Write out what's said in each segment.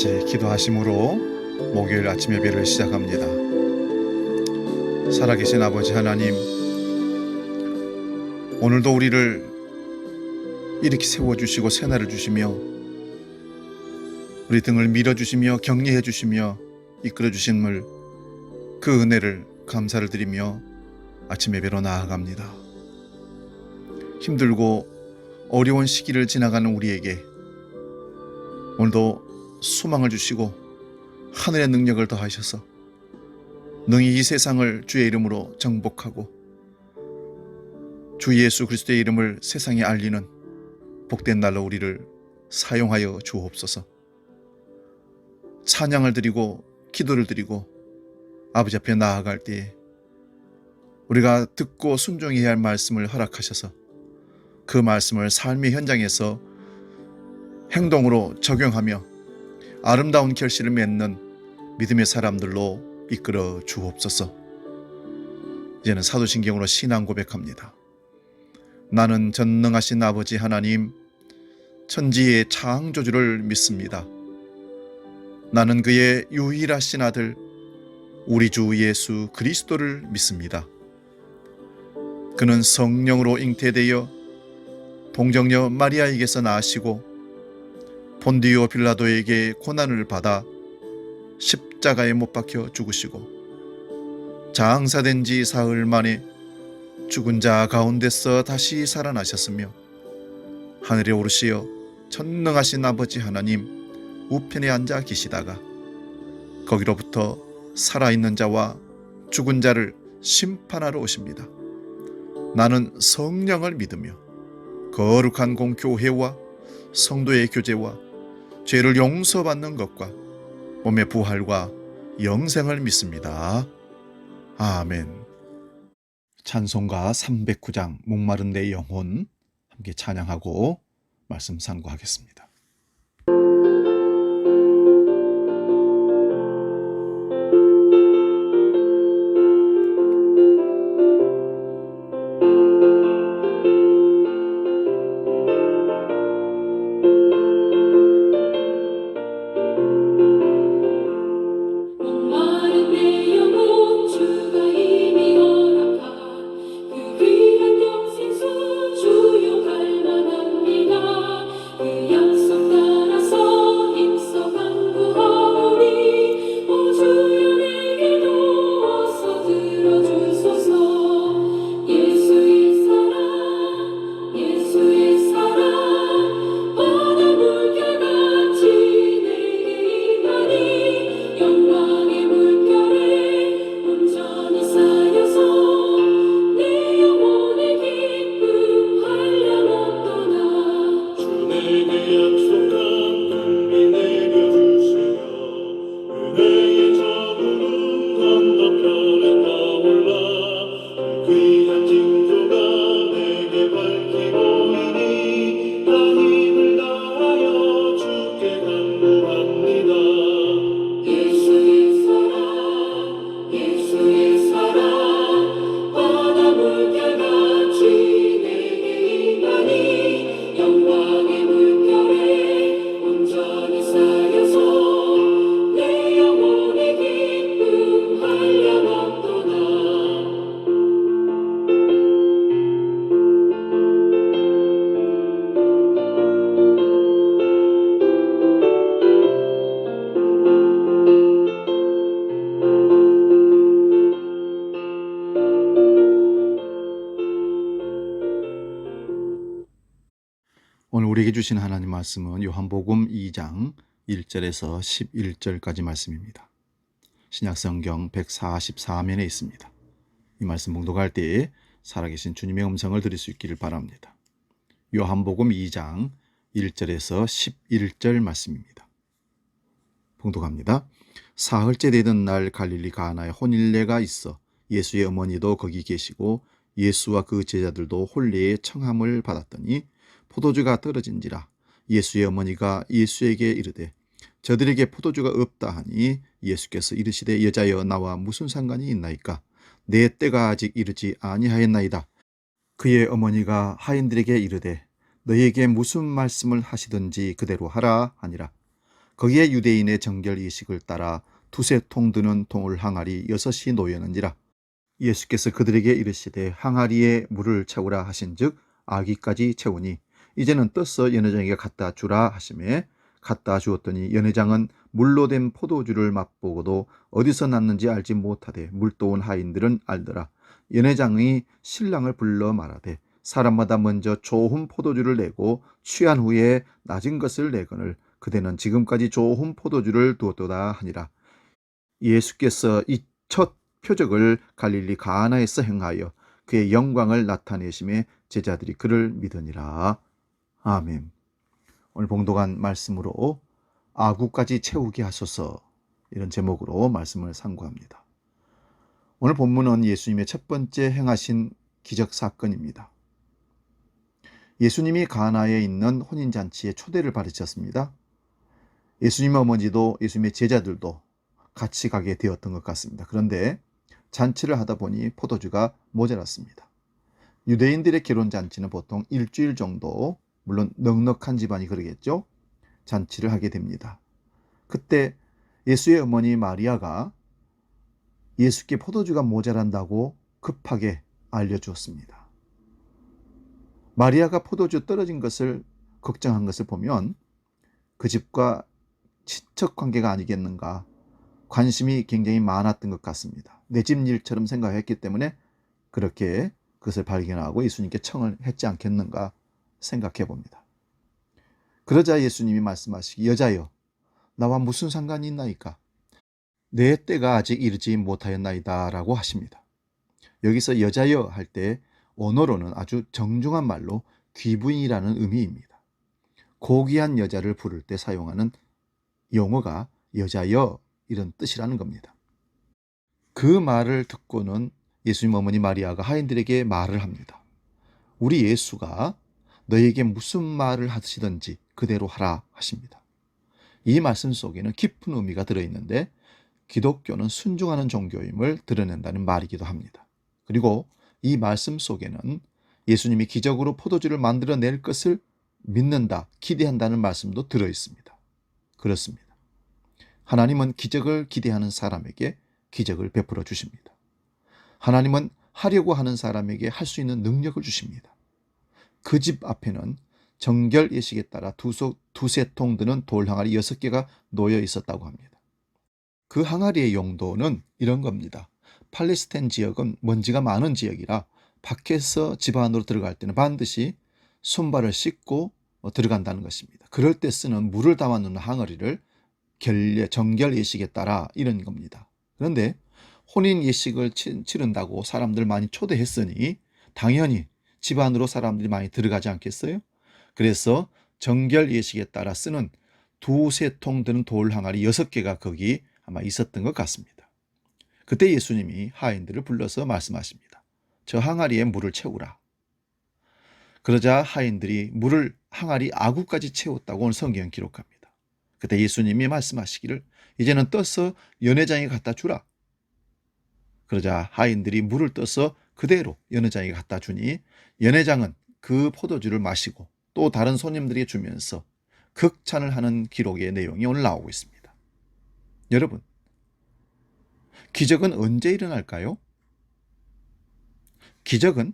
같이 기도하심으로 목요일 아침 예배를 시작합니다. 살아계신 아버지 하나님, 오늘도 우리를 이렇게 세워주시고 새날을 주시며 우리 등을 밀어주시며 격려해 주시며 이끌어 주심을, 그 은혜를 감사를 드리며 아침 예배로 나아갑니다. 힘들고 어려운 시기를 지나가는 우리에게 오늘도 소망을 주시고 하늘의 능력을 더하셔서 능히 이 세상을 주의 이름으로 정복하고 주 예수 그리스도의 이름을 세상에 알리는 복된 날로 우리를 사용하여 주옵소서. 찬양을 드리고 기도를 드리고 아버지 앞에 나아갈 때에 우리가 듣고 순종해야 할 말씀을 허락하셔서 그 말씀을 삶의 현장에서 행동으로 적용하며 아름다운 결실을 맺는 믿음의 사람들로 이끌어 주옵소서. 이제는 사도신경으로 신앙 고백합니다. 나는 전능하신 아버지 하나님, 천지의 창조주를 믿습니다. 나는 그의 유일하신 아들 우리 주 예수 그리스도를 믿습니다. 그는 성령으로 잉태되어 동정녀 마리아에게서 나시고 본디오 빌라도에게 고난을 받아 십자가에 못 박혀 죽으시고 장사된 지 사흘 만에 죽은 자 가운데서 다시 살아나셨으며 하늘에 오르시어 전능하신 아버지 하나님 우편에 앉아 계시다가 거기로부터 살아있는 자와 죽은 자를 심판하러 오십니다. 나는 성령을 믿으며 거룩한 공교회와 성도의 교제와 죄를 용서받는 것과 몸의 부활과 영생을 믿습니다. 아멘. 찬송가 309장 목마른 내 영혼 함께 찬양하고 말씀 상고하겠습니다. 오늘 우리에게 주신 하나님 말씀은 요한복음 2장 1절에서 11절까지 말씀입니다. 신약성경 144면에 있습니다. 이 말씀 봉독할 때에 살아계신 주님의 음성을 들을 수 있기를 바랍니다. 요한복음 2장 1절에서 11절 말씀입니다. 봉독합니다. 사흘째 되던 날 갈릴리 가나에 혼인례가 있어 예수의 어머니도 거기 계시고 예수와 그 제자들도 혼례의 청함을 받았더니 포도주가 떨어진지라 예수의 어머니가 예수에게 이르되 저들에게 포도주가 없다 하니 예수께서 이르시되 여자여 나와 무슨 상관이 있나이까 내 때가 아직 이르지 아니하였나이다. 그의 어머니가 하인들에게 이르되 너희에게 무슨 말씀을 하시든지 그대로 하라 하니라. 거기에 유대인의 정결 이식을 따라 두세 통 드는 돌 항아리 6이 놓였는지라. 예수께서 그들에게 이르시되 항아리에 물을 채우라 하신즉 아기까지 채우니 이제는 떠서 연회장에게 갖다 주라 하시매 갖다 주었더니 연회장은 물로 된 포도주를 맛보고도 어디서 났는지 알지 못하되 물도온 하인들은 알더라. 연회장이 신랑을 불러 말하되 사람마다 먼저 좋은 포도주를 내고 취한 후에 낮은 것을 내거늘 그대는 지금까지 좋은 포도주를 두었도다 하니라. 예수께서 이 첫 표적을 갈릴리 가나에서 행하여 그의 영광을 나타내심에 제자들이 그를 믿으니라. 아멘. 오늘 봉독한 말씀으로 아구까지 채우게 하소서, 이런 제목으로 말씀을 상고합니다. 오늘 본문은 예수님의 첫 번째 행하신 기적 사건입니다. 예수님이 가나에 있는 혼인잔치에 초대를 받으셨습니다. 예수님의 어머니도 예수님의 제자들도 같이 가게 되었던 것 같습니다. 그런데 잔치를 하다 보니 포도주가 모자랐습니다. 유대인들의 결혼잔치는 보통 일주일 정도, 물론 넉넉한 집안이 그러겠죠, 잔치를 하게 됩니다. 그때 예수의 어머니 마리아가 예수께 포도주가 모자란다고 급하게 알려주었습니다. 마리아가 포도주 떨어진 것을 걱정한 것을 보면 그 집과 친척 관계가 아니겠는가, 관심이 굉장히 많았던 것 같습니다. 내 집 일처럼 생각했기 때문에 그렇게 그것을 발견하고 예수님께 청을 했지 않겠는가 생각해 봅니다. 그러자 예수님이 말씀하시기 여자여 나와 무슨 상관이 있나이까? 내 때가 아직 이르지 못하였나이다 라고 하십니다. 여기서 여자여 할 때 언어로는 아주 정중한 말로 귀부인이라는 의미입니다. 고귀한 여자를 부를 때 사용하는 용어가 여자여 이런 뜻이라는 겁니다. 그 말을 듣고는 예수님 어머니 마리아가 하인들에게 말을 합니다. 우리 예수가 너에게 무슨 말을 하시든지 그대로 하라 하십니다. 이 말씀 속에는 깊은 의미가 들어있는데 기독교는 순종하는 종교임을 드러낸다는 말이기도 합니다. 그리고 이 말씀 속에는 예수님이 기적으로 포도주를 만들어낼 것을 믿는다, 기대한다는 말씀도 들어있습니다. 그렇습니다. 하나님은 기적을 기대하는 사람에게 기적을 베풀어 주십니다. 하나님은 하려고 하는 사람에게 할 수 있는 능력을 주십니다. 그 집 앞에는 정결 예식에 따라 두세 통 드는 돌 항아리 6개가 놓여 있었다고 합니다. 그 항아리의 용도는 이런 겁니다. 팔레스타인 지역은 먼지가 많은 지역이라 밖에서 집 안으로 들어갈 때는 반드시 손발을 씻고 들어간다는 것입니다. 그럴 때 쓰는 물을 담아놓는 항아리를 정결 예식에 따라 이런 겁니다. 그런데 혼인 예식을 치른다고 사람들 많이 초대했으니 당연히 집 안으로 사람들이 많이 들어가지 않겠어요? 그래서 정결 예식에 따라 쓰는 두세 통 드는 돌 항아리 6개가 거기 아마 있었던 것 같습니다. 그때 예수님이 하인들을 불러서 말씀하십니다. 저 항아리에 물을 채우라. 그러자 하인들이 물을 항아리 아구까지 채웠다고 오늘 성경은 기록합니다. 그때 예수님이 말씀하시기를 이제는 떠서 연회장에 갖다 주라. 그러자 하인들이 물을 떠서 그대로 연회장에 갖다 주니 연회장은 그 포도주를 마시고 또 다른 손님들에게 주면서 극찬을 하는 기록의 내용이 오늘 나오고 있습니다. 여러분, 기적은 언제 일어날까요? 기적은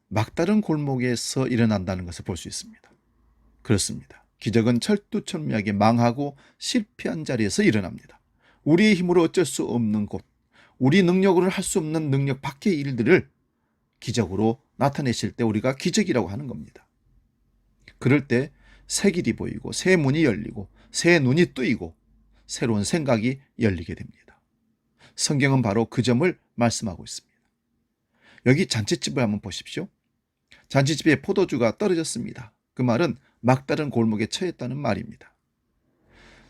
막다른 골목에서 일어난다는 것을 볼 수 있습니다. 그렇습니다. 기적은 철두철미하게 망하고 실패한 자리에서 일어납니다. 우리의 힘으로 어쩔 수 없는 곳, 우리 능력으로는 할 수 없는 능력 밖의 일들을 기적으로 나타내실 때 우리가 기적이라고 하는 겁니다. 그럴 때 새 길이 보이고 새 문이 열리고 새 눈이 뜨이고 새로운 생각이 열리게 됩니다. 성경은 바로 그 점을 말씀하고 있습니다. 여기 잔치집을 한번 보십시오. 잔치집에 포도주가 떨어졌습니다. 그 말은 막다른 골목에 처했다는 말입니다.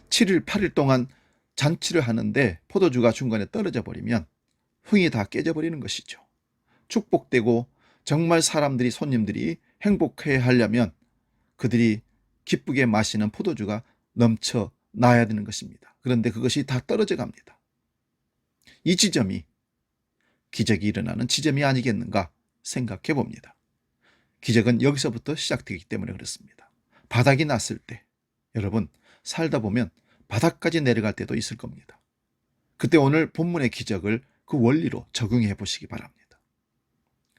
7일, 8일 동안 잔치를 하는데 포도주가 중간에 떨어져 버리면 흥이 다 깨져버리는 것이죠. 축복되고 정말 사람들이, 손님들이 행복해 하려면 그들이 기쁘게 마시는 포도주가 넘쳐나야 되는 것입니다. 그런데 그것이 다 떨어져 갑니다. 이 지점이 기적이 일어나는 지점이 아니겠는가 생각해 봅니다. 기적은 여기서부터 시작되기 때문에 그렇습니다. 바닥이 났을 때, 여러분, 살다 보면 바닥까지 내려갈 때도 있을 겁니다. 그때 오늘 본문의 기적을 그 원리로 적용해 보시기 바랍니다.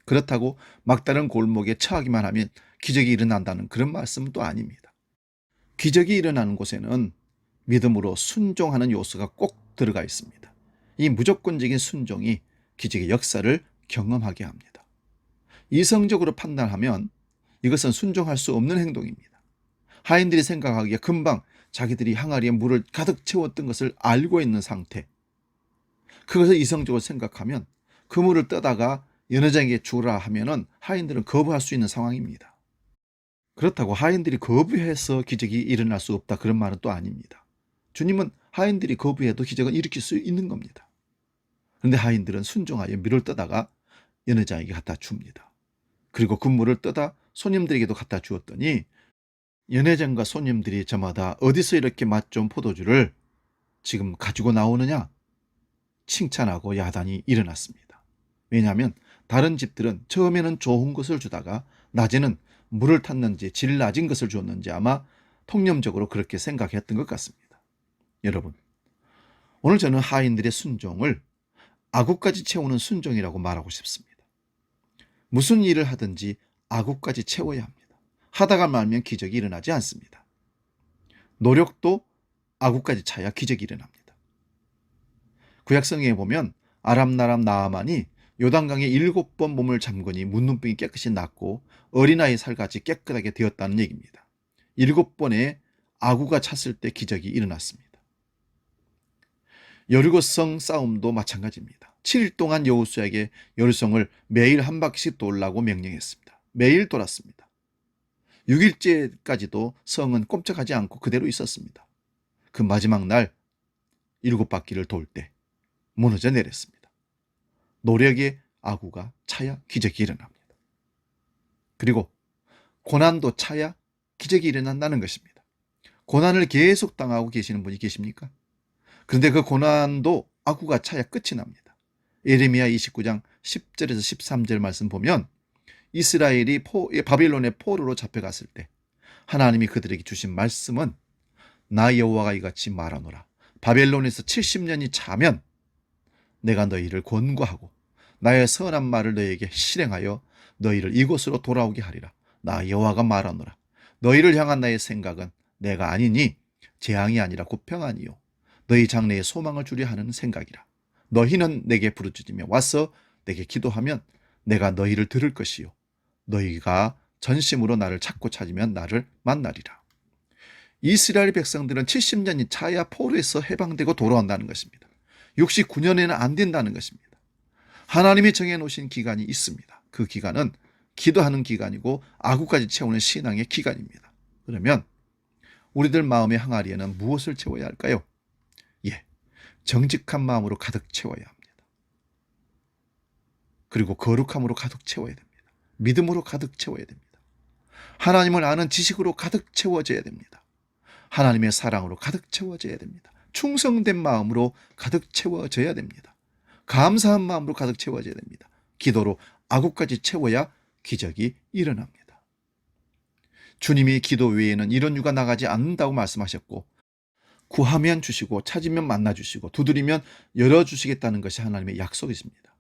그렇다고 막다른 골목에 처하기만 하면 기적이 일어난다는 그런 말씀은 또 아닙니다. 기적이 일어나는 곳에는 믿음으로 순종하는 요소가 꼭 들어가 있습니다. 이 무조건적인 순종이 기적의 역사를 경험하게 합니다. 이성적으로 판단하면 이것은 순종할 수 없는 행동입니다. 하인들이 생각하기에 금방 자기들이 항아리에 물을 가득 채웠던 것을 알고 있는 상태, 그것을 이성적으로 생각하면 그 물을 떠다가 연회장에게 주라 하면은 하인들은 거부할 수 있는 상황입니다. 그렇다고 하인들이 거부해서 기적이 일어날 수 없다, 그런 말은 또 아닙니다. 주님은 하인들이 거부해도 기적은 일으킬 수 있는 겁니다. 그런데 하인들은 순종하여 물을 떠다가 연회장에게 갖다 줍니다. 그리고 그 물을 떠다 손님들에게도 갖다 주었더니 연회장과 손님들이 저마다 어디서 이렇게 맛 좋은 포도주를 지금 가지고 나오느냐 칭찬하고 야단이 일어났습니다. 왜냐하면 다른 집들은 처음에는 좋은 것을 주다가 낮에는 물을 탔는지 질 낮은 것을 주었는지 아마 통념적으로 그렇게 생각했던 것 같습니다. 여러분, 오늘 저는 하인들의 순종을 아구까지 채우는 순종이라고 말하고 싶습니다. 무슨 일을 하든지 아구까지 채워야 합니다. 하다가 말면 기적이 일어나지 않습니다. 노력도 아구까지 차야 기적이 일어납니다. 구약성경에 보면 아람 나람 나아만이 요단강에 7번 몸을 잠그니 문둥병이 깨끗이 낫고 어린아이 살같이 깨끗하게 되었다는 얘기입니다. 7번의 아구가 찼을 때 기적이 일어났습니다. 여리고성 싸움도 마찬가지입니다. 7일 동안 여호수아에게 여리성을 매일 한 바퀴씩 돌라고 명령했습니다. 매일 돌았습니다. 6일째까지도 성은 꼼짝하지 않고 그대로 있었습니다. 그 마지막 날 7바퀴를 돌 때 무너져 내렸습니다. 노력의 아구가 차야 기적이 일어납니다. 그리고 고난도 차야 기적이 일어난다는 것입니다. 고난을 계속 당하고 계시는 분이 계십니까? 그런데 그 고난도 아구가 차야 끝이 납니다. 예레미야 29장 10절에서 13절 말씀 보면 이스라엘이 바빌론의 포로로 잡혀갔을 때 하나님이 그들에게 주신 말씀은 나 여호와가 이같이 말하노라. 바벨론에서 70년이 차면 내가 너희를 권고하고 나의 선한 말을 너희에게 실행하여 너희를 이곳으로 돌아오게 하리라. 나 여호와가 말하노라. 너희를 향한 나의 생각은 내가 아니니 재앙이 아니라 곧 평안이요 너희 장래에 소망을 주려 하는 생각이라. 너희는 내게 부르짖으며 와서 내게 기도하면 내가 너희를 들을 것이요 너희가 전심으로 나를 찾고 찾으면 나를 만나리라. 이스라엘 백성들은 70년이 차야 포로에서 해방되고 돌아온다는 것입니다. 69년에는 안 된다는 것입니다. 하나님이 정해놓으신 기간이 있습니다. 그 기간은 기도하는 기간이고 아구까지 채우는 신앙의 기간입니다. 그러면 우리들 마음의 항아리에는 무엇을 채워야 할까요? 정직한 마음으로 가득 채워야 합니다. 그리고 거룩함으로 가득 채워야 됩니다. 믿음으로 가득 채워야 됩니다. 하나님을 아는 지식으로 가득 채워져야 됩니다. 하나님의 사랑으로 가득 채워져야 됩니다. 충성된 마음으로 가득 채워져야 됩니다. 감사한 마음으로 가득 채워져야 됩니다. 기도로 아구까지 채워야 기적이 일어납니다. 주님이 기도 외에는 이런 유가 나가지 않는다고 말씀하셨고 구하면 주시고 찾으면 만나주시고 두드리면 열어주시겠다는 것이 하나님의 약속이십니다.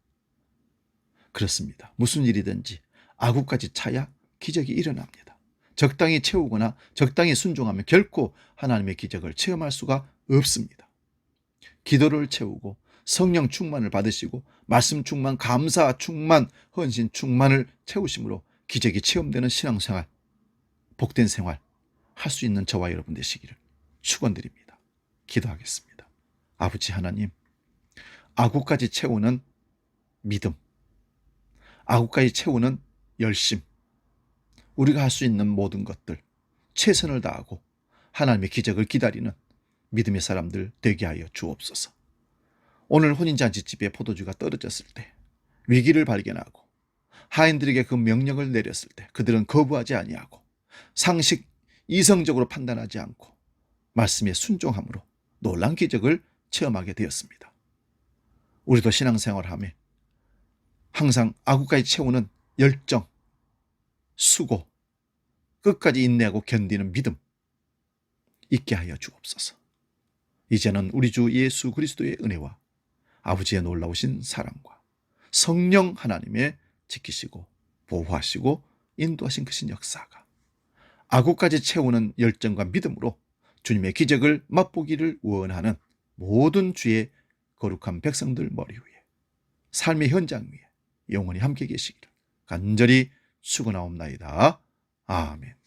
그렇습니다. 무슨 일이든지 아구까지 차야 기적이 일어납니다. 적당히 채우거나 적당히 순종하면 결코 하나님의 기적을 체험할 수가 없습니다. 기도를 채우고 성령 충만을 받으시고 말씀 충만, 감사 충만, 헌신 충만을 채우심으로 기적이 체험되는 신앙생활, 복된 생활 할 수 있는 저와 여러분 되시기를 축원드립니다. 기도하겠습니다. 아버지 하나님, 아구까지 채우는 믿음, 아구까지 채우는 열심, 우리가 할 수 있는 모든 것들 최선을 다하고 하나님의 기적을 기다리는 믿음의 사람들 되게 하여 주옵소서. 오늘 혼인잔치집에 포도주가 떨어졌을 때 위기를 발견하고 하인들에게 그 명령을 내렸을 때 그들은 거부하지 아니하고 상식 이성적으로 판단하지 않고 말씀에 순종함으로 놀라운 기적을 체험하게 되었습니다. 우리도 신앙생활하며 항상 아구까지 채우는 열정, 수고, 끝까지 인내하고 견디는 믿음 있게 하여 주옵소서. 이제는 우리 주 예수 그리스도의 은혜와 아버지의 놀라우신 사랑과 성령 하나님의 지키시고 보호하시고 인도하신 그 신 역사가 아구까지 채우는 열정과 믿음으로 주님의 기적을 맛보기를 원하는 모든 주의 거룩한 백성들 머리 위에, 삶의 현장 위에 영원히 함께 계시기를 간절히 축원하옵나이다. 아멘.